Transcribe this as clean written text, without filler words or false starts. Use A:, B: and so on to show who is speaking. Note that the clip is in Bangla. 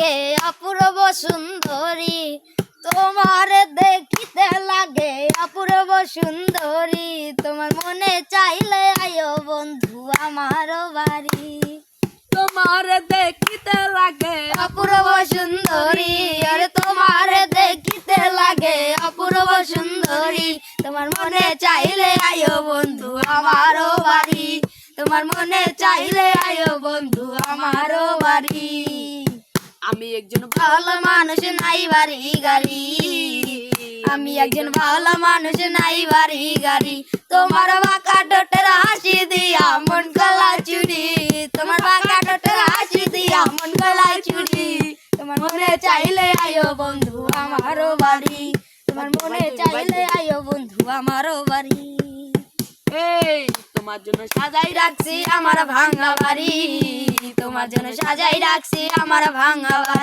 A: লাগে অপূর্ব সুন্দরী, তোমার দেখিতে লাগে অপূর্ব সুন্দরী। তোমার মনে চাইলে আয়ো বন্ধু আমার বাড়ি।
B: তোমার দেখিতে লাগে
A: অপূর্ব সুন্দরী, আরে তোমার দেখিতে লাগে অপূর্ব সুন্দরী। তোমার মনে চাইলে আয়ো বন্ধু আমার বাড়ি। তোমার মনে চাইলে আয়ো বন্ধু আমার বাড়ি।
B: আমি একজন
A: ভালো মানুষ নাই বাড়ি গাড়ি, আমি একজন ভালো মানুষ নাই বাড়ি গাড়ি। তোমার বাঁকা ঠোঁটের হাসি দিয়া মন গলা চুরি, তোমার বাঁকা ঠোঁটের হাসি দিয়া মন গলা চুরি। তোমার মনে চাইলে আয়ো বন্ধু আমার বাড়ি। তোমার মনে চাইলে আয়ো বন্ধু আমার বাড়ি।
B: এই তোমার জন্য সাজাই
A: রাখছি আমার ভাঙা বাড়ি, তোমার জন্য সাজাই রাখছি আমার ভাঙা বাড়ি।